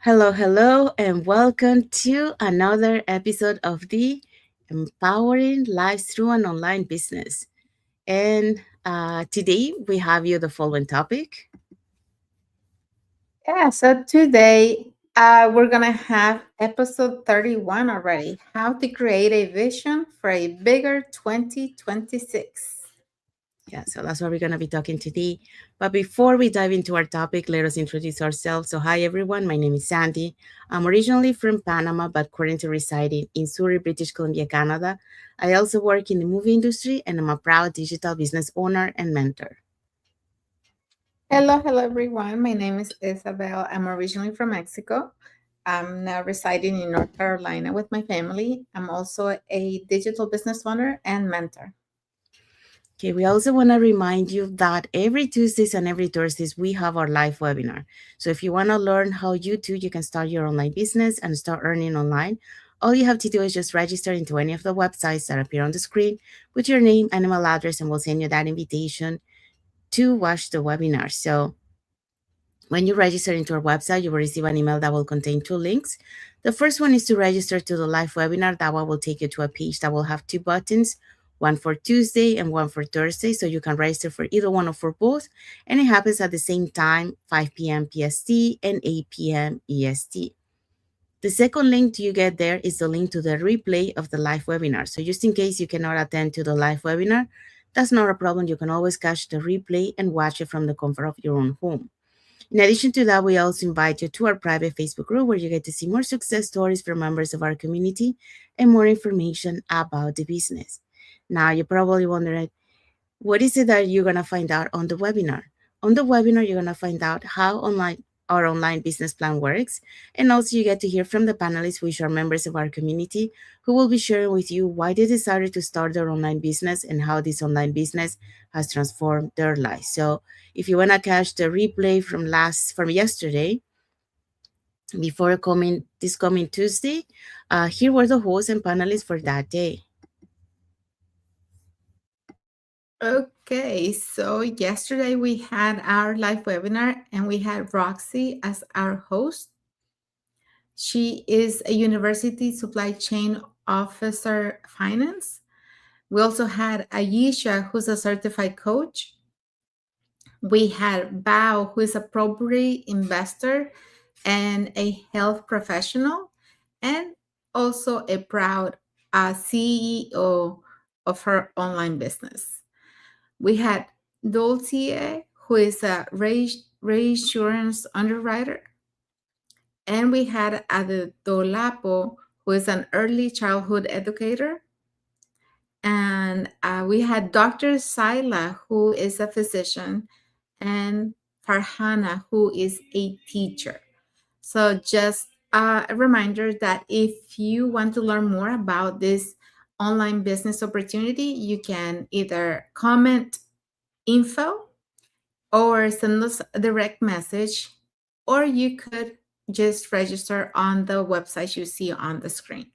Hello, hello, and welcome to another episode of the Empowering Lives Through an Online Business. And today we have you the following topic. Yeah, so today we're going to have episode 31 already, how to create a vision for a bigger 2026. Yeah, so that's what we're going to be talking today. But before we dive into our topic, let us introduce ourselves. So, hi everyone, my name is Sandy. I'm originally from Panama, but currently residing in Surrey, British Columbia, Canada. I also work in the movie industry, and I'm a proud digital business owner and mentor. Hello, everyone. My name is Isabel. I'm originally from Mexico. I'm now residing in North Carolina with my family. I'm also a digital business owner and mentor. Okay, we also want to remind you that every Tuesdays and every Thursdays we have our live webinar. So if you want to learn how you can start your online business and start earning online, all you have to do is just register into any of the websites that appear on the screen with your name and email address, and we'll send you that invitation to watch the webinar. So when you register into our website, you will receive an email that will contain two links. The first one is to register to the live webinar. That one will take you to a page that will have two buttons, one for Tuesday and one for Thursday. So you can register for either one or for both. And it happens at the same time, 5 p.m. PST and 8 p.m. EST. The second link you get there is the link to the replay of the live webinar. So just in case you cannot attend to the live webinar, that's not a problem. You can always catch the replay and watch it from the comfort of your own home. In addition to that, we also invite you to our private Facebook group where you get to see more success stories from members of our community and more information about the business. Now, you're probably wondering, what is it that you're going to find out on the webinar? On the webinar, you're going to find out how our online business plan works. And also you get to hear from the panelists, which are members of our community, who will be sharing with you why they decided to start their online business and how this online business has transformed their lives. So if you want to catch the replay from yesterday, before this coming Tuesday, here were the hosts and panelists for that day. Okay, so yesterday we had our live webinar and we had Roxy as our host. She is a university supply chain officer finance. We also had Ayesha, who's a certified coach. We had Bao, who is a property investor and a health professional, and also a proud CEO of her online business. We had Dulcie, who is a reinsurance underwriter. And we had Adolapo, who is an early childhood educator. And we had Dr. Saila, who is a physician, and Farhana, who is a teacher. So, just a reminder that if you want to learn more about this online business opportunity, you can either comment info or send us a direct message, or you could just register on the website you see on the screen.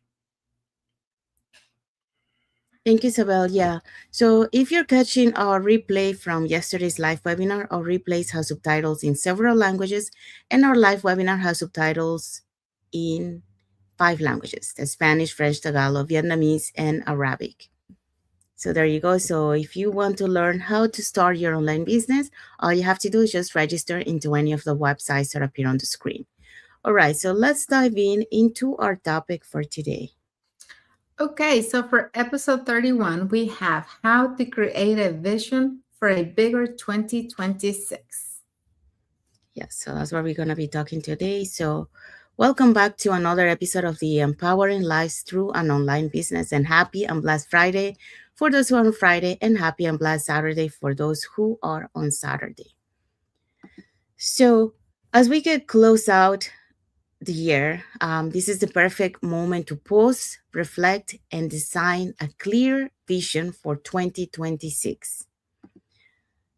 Thank you, Isabel. Yeah. So if you're catching our replay from yesterday's live webinar, our replays have subtitles in several languages, and our live webinar has subtitles in 5 languages: the Spanish, French, Tagalog, Vietnamese, and Arabic. So there you go. So if you want to learn how to start your online business, all you have to do is just register into any of the websites that appear on the screen. All right, so let's dive into our topic for today. Okay, so for episode 31, we have how to create a vision for a bigger 2026. Yes, so that's what we're going to be talking today. So, welcome back to another episode of the Empowering Lives Through an Online Business. And happy and blessed Friday for those who are on Friday, and happy and blessed Saturday for those who are on Saturday. So, as we get close out the year, this is the perfect moment to pause, reflect, and design a clear vision for 2026.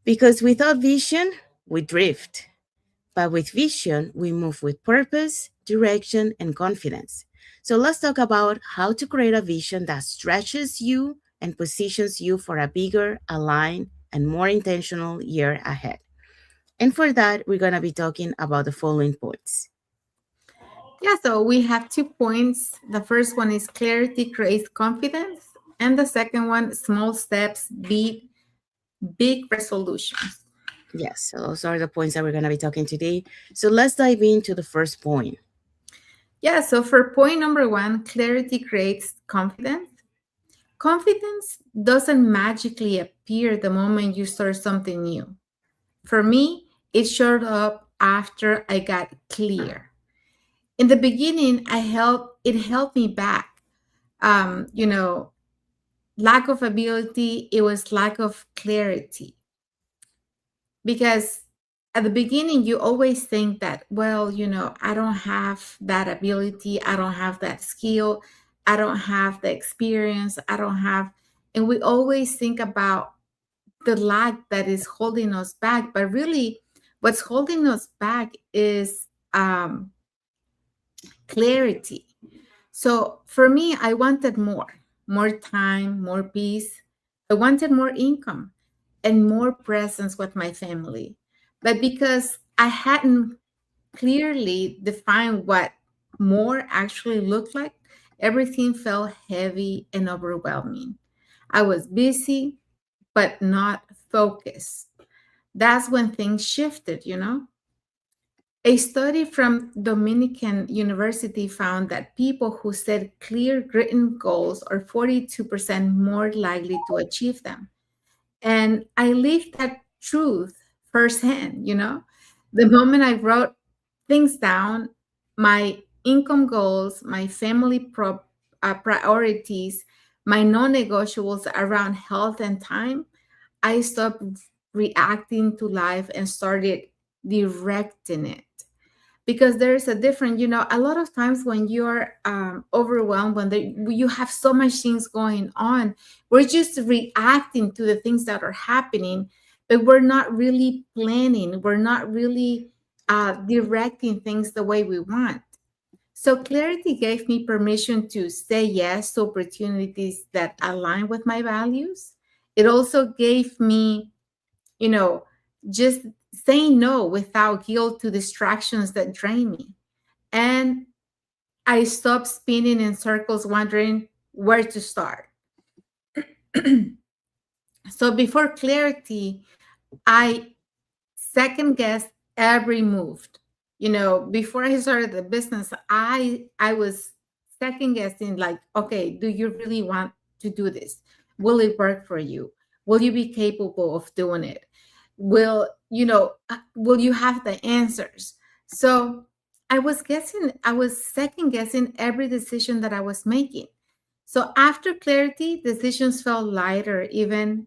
Because without vision, we drift. But with vision, we move with purpose, direction, and confidence. So let's talk about how to create a vision that stretches you and positions you for a bigger, aligned, and more intentional year ahead. And for that, we're going to be talking about the following points. Yeah, so we have 2 points. The first one is clarity creates confidence, and the second one, small steps beat big resolutions. Yes, so those are the points that we're going to be talking today. So let's dive into the first point. Yeah, so for point number one, clarity creates confidence. Confidence doesn't magically appear the moment you start something new. For me, it showed up after I got clear. In the beginning, it held me back. You know, lack of ability, it was lack of clarity. Because at the beginning, you always think that, well, I don't have that ability, I don't have that skill, I don't have the experience, I don't have, and we always think about the lack that is holding us back. But really, what's holding us back is clarity. So for me, I wanted more time, more peace. I wanted more income and more presence with my family. But because I hadn't clearly defined what more actually looked like, everything felt heavy and overwhelming. I was busy, but not focused. That's when things shifted. A study from Dominican University found that people who set clear written goals are 42% more likely to achieve them. And I lived that truth firsthand. The moment I wrote things down, my income goals, my family priorities, my non negotiables around health and time, I stopped reacting to life and started directing it. Because there's a different, a lot of times when you're overwhelmed, you have so much things going on, we're just reacting to the things that are happening, but we're not really planning, we're not really directing things the way we want. So clarity gave me permission to say yes to opportunities that align with my values. It also gave me, you know, just saying no without guilt to distractions that drain me. And I stopped spinning in circles wondering where to start. So before clarity, I second guessed every move. Before I started the business, I was second guessing, like, okay, do you really want to do this? Will it work for you? Will you be capable of doing it? Will you have the answers? So I was second guessing every decision that I was making. So after clarity, decisions felt lighter, even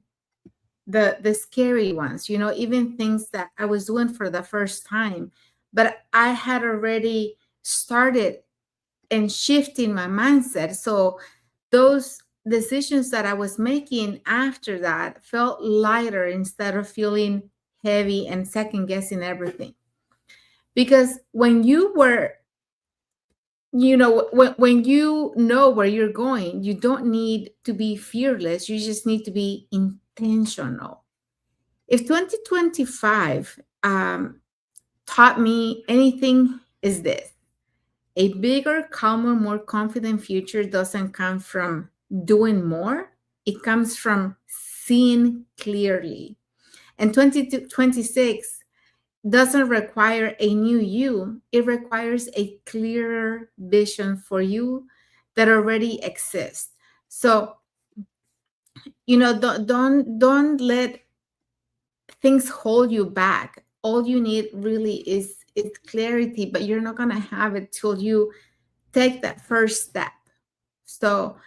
the scary ones, even things that I was doing for the first time, but I had already started and shifting my mindset. So those decisions that I was making after that felt lighter instead of feeling heavy and second guessing everything. Because when you know where you're going, you don't need to be fearless, you just need to be intentional. If 2025 taught me anything, is this: a bigger, calmer, more confident future doesn't come from doing more, it comes from seeing clearly. And 2026 doesn't require a new you, it requires a clearer vision for you that already exists. So, don't let things hold you back. All you need really is clarity, but you're not gonna have it till you take that first step. So,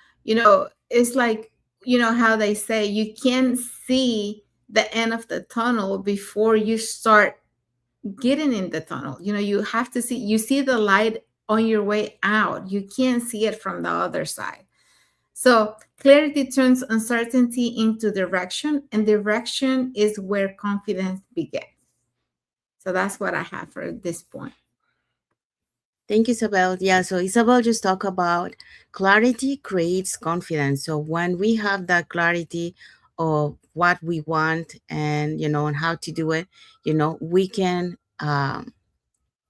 it's like, how they say you can't see the end of the tunnel before you start getting in the tunnel. You have to see the light on your way out. You can't see it from the other side. So clarity turns uncertainty into direction, and direction is where confidence begins. So that's what I have for this point. Thank you, Isabel. Yeah, so Isabel just talked about clarity creates confidence. So when we have that clarity of what we want and, and how to do it, we can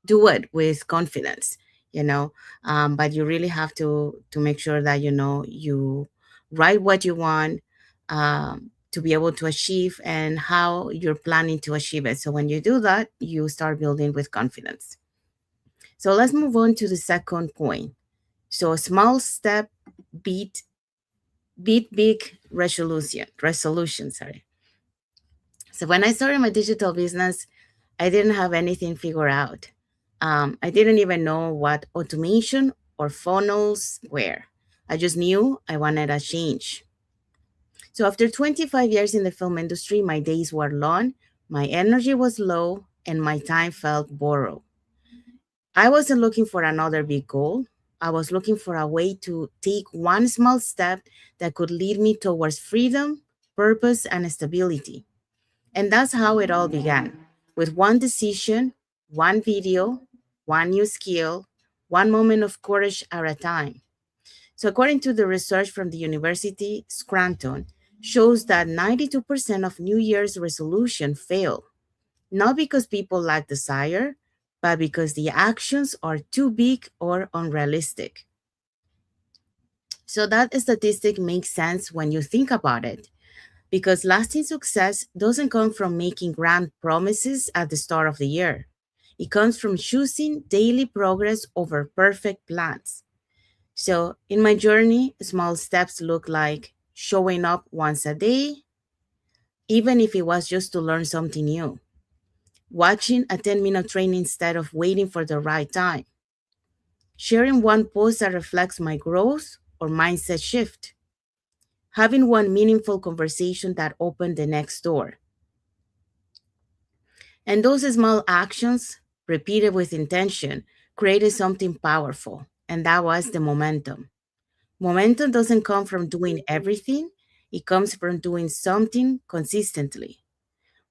do it with confidence. you know. But you really have to make sure that you write what you want to be able to achieve and how you're planning to achieve it. So when you do that, you start building with confidence. So let's move on to the second point. So a small step beat big resolution. Sorry. So when I started my digital business, I didn't have anything figured out. I didn't even know what automation or funnels were. I just knew I wanted a change. So after 25 years in the film industry, my days were long, my energy was low, and my time felt borrowed. I wasn't looking for another big goal. I was looking for a way to take one small step that could lead me towards freedom, purpose, and stability. And that's how it all began, with one decision, one video, one new skill, one moment of courage at a time. So, according to the research from the University Scranton, shows that 92% of New Year's resolution fail, not because people lack desire, but because the actions are too big or unrealistic. So, that statistic makes sense when you think about it, because lasting success doesn't come from making grand promises at the start of the year. It comes from choosing daily progress over perfect plans. So, in my journey, small steps look like showing up once a day, even if it was just to learn something new, watching a 10-minute training instead of waiting for the right time, sharing one post that reflects my growth or mindset shift, having one meaningful conversation that opened the next door. And those small actions, repeated with intention, created something powerful, and that was the momentum. Momentum doesn't come from doing everything, it comes from doing something consistently,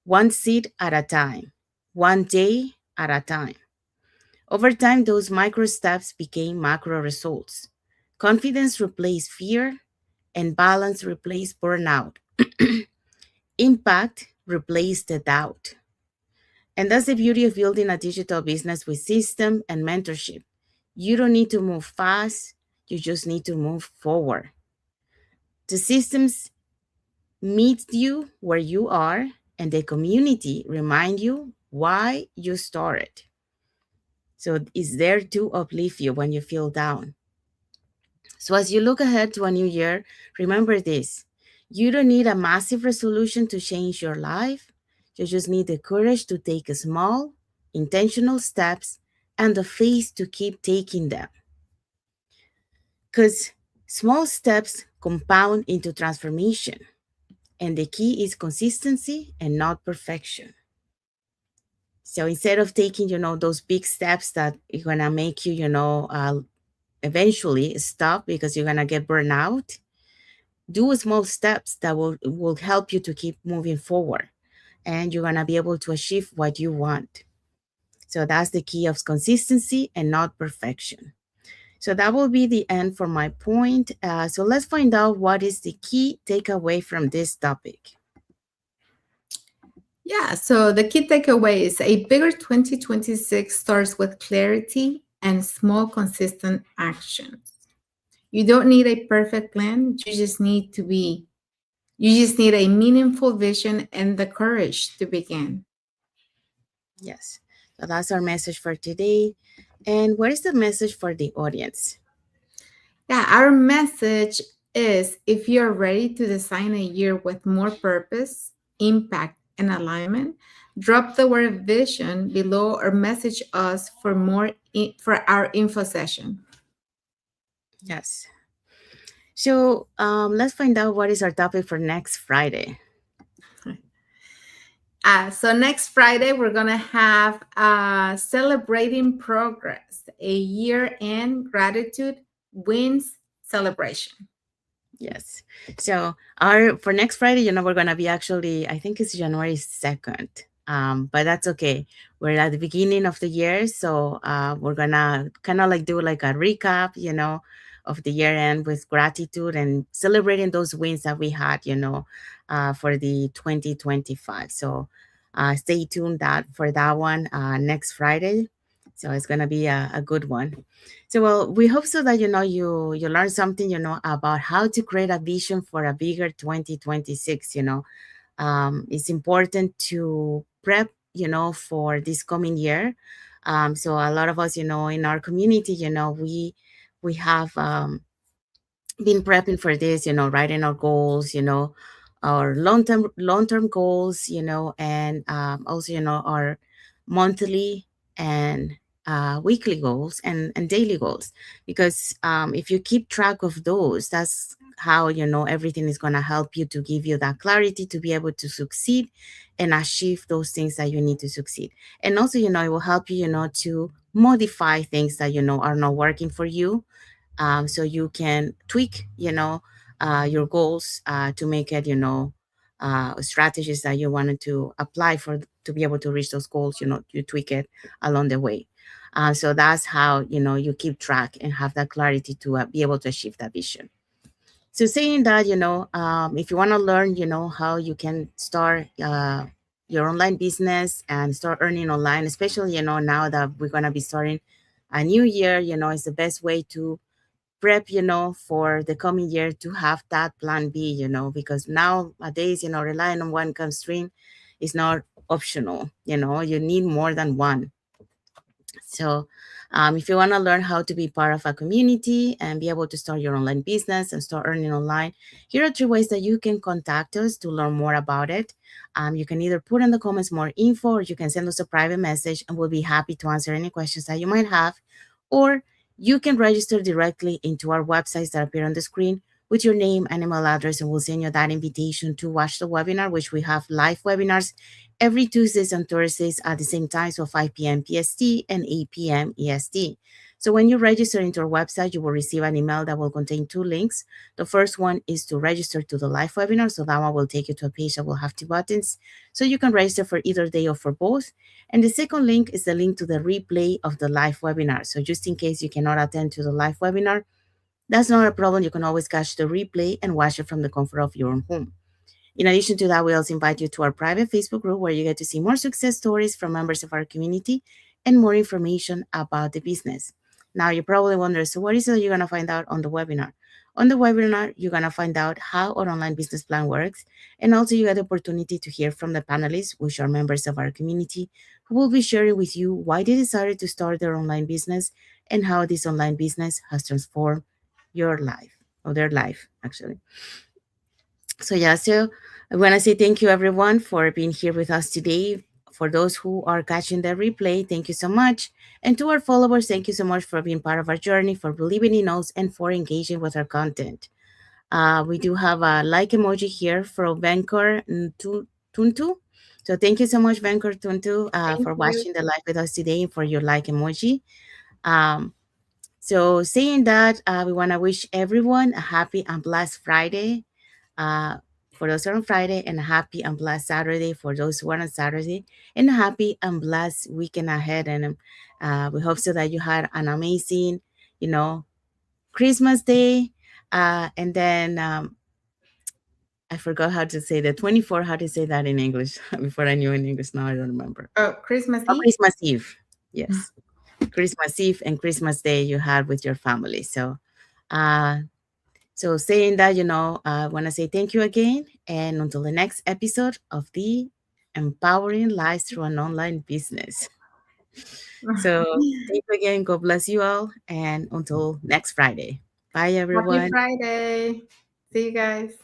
one seed at a time, one day at a time. Over time, those micro steps became macro results. Confidence replaced fear, and balance replaced burnout. Impact replaced the doubt. And that's the beauty of building a digital business with system and mentorship. You don't need to move fast, you just need to move forward. The systems meet you where you are, and the community remind you why you started. So it's there to uplift you when you feel down. So as you look ahead to a new year, remember this. You don't need a massive resolution to change your life. You just need the courage to take small, intentional steps and the faith to keep taking them. Because small steps compound into transformation. And the key is consistency and not perfection. So instead of taking, those big steps that are gonna make you, eventually stop because you're gonna get burned out, do small steps that will help you to keep moving forward, and you're gonna be able to achieve what you want. So that's the key of consistency and not perfection. So that will be the end for my point. So let's find out what is the key takeaway from this topic. Yeah, so the key takeaway is a bigger 2026 starts with clarity and small, consistent actions. You don't need a perfect plan. You just need a meaningful vision and the courage to begin. Yes. So that's our message for today. And what is the message for the audience? Yeah, our message is if you're ready to design a year with more purpose, impact, and alignment, drop the word vision below or message us for for our info session. Yes. So let's find out what is our topic for next Friday. So next Friday, we're going to have Celebrating Progress, a year-end gratitude wins celebration. Yes. So our for next Friday, we're gonna be actually, I think it's January 2nd. But that's okay. We're at the beginning of the year, so we're gonna kind of like do like a recap, of the year end with gratitude and celebrating those wins that we had, for the 2025. So stay tuned that for that one next Friday. So it's gonna be a good one. So well, we hope so that you learn something about how to create a vision for a bigger 2026. It's important to prep for this coming year. So a lot of us in our community we have been prepping for this, writing our goals, our long term goals, and also, our monthly and weekly goals and daily goals. Because if you keep track of those, that's how everything is going to help you to give you that clarity to be able to succeed and achieve those things that you need to succeed. And also, it will help you, to modify things that are not working for you, so you can tweak your goals to make it strategies that you wanted to apply for to be able to reach those goals. You tweak it along the way. So that's how you keep track and have that clarity to be able to achieve that vision. So saying that, if you want to learn how you can start your online business and start earning online, especially now that we're going to be starting a new year, it's the best way to prep for the coming year, to have that plan B, because nowadays relying on one income stream is not optional. You need more than one. So if you want to learn how to be part of a community and be able to start your online business and start earning online, here are three ways that you can contact us to learn more about it. You can either put in the comments more info, or you can send us a private message and we'll be happy to answer any questions that you might have. Or you can register directly into our websites that appear on the screen with your name and email address, and we'll send you that invitation to watch the webinar, which we have live webinars every Tuesdays and Thursdays at the same time, so 5 p.m. PST and 8 p.m. EST. So when you register into our website, you will receive an email that will contain two links. The first one is to register to the live webinar. So that one will take you to a page that will have two buttons. So you can register for either day or for both. And the second link is the link to the replay of the live webinar. So just in case you cannot attend to the live webinar, that's not a problem. You can always catch the replay and watch it from the comfort of your own home. In addition to that, we also invite you to our private Facebook group where you get to see more success stories from members of our community and more information about the business. Now, you probably wonder, so what is it you're going to find out on the webinar? On the webinar, you're going to find out how our online business plan works, and also you get the opportunity to hear from the panelists, which are members of our community, who will be sharing with you why they decided to start their online business and how this online business has transformed your life, or their life, actually. So yeah, so I want to say thank you everyone for being here with us today. For those who are catching the replay, thank you so much. And to our followers, thank you so much for being part of our journey, for believing in us, and for engaging with our content. We do have a like emoji here from Vancouver Tuntu. So thank you so much, Vancouver Tuntu, Thank for you. watching the live with us today and for your like emoji. Um, so saying that, we want to wish everyone a happy and blessed Friday, uh, for those who are on Friday, and a happy and blessed Saturday for those who are on Saturday, and a happy and blessed weekend ahead. And we hope so that you had an amazing, you know, Christmas Day. And then I forgot how to say the 24, how to say that in English before I knew in English. Now I don't remember. Oh, Christmas Oh, Eve. Christmas Eve. Yes. Christmas Eve and Christmas Day you had with your family. Uh, so saying that, I want to say thank you again, and until the next episode of the Empowering Lives Through an Online Business. So thank you again. God bless you all, and until next Friday. Bye, Happy everyone. Friday. See you guys.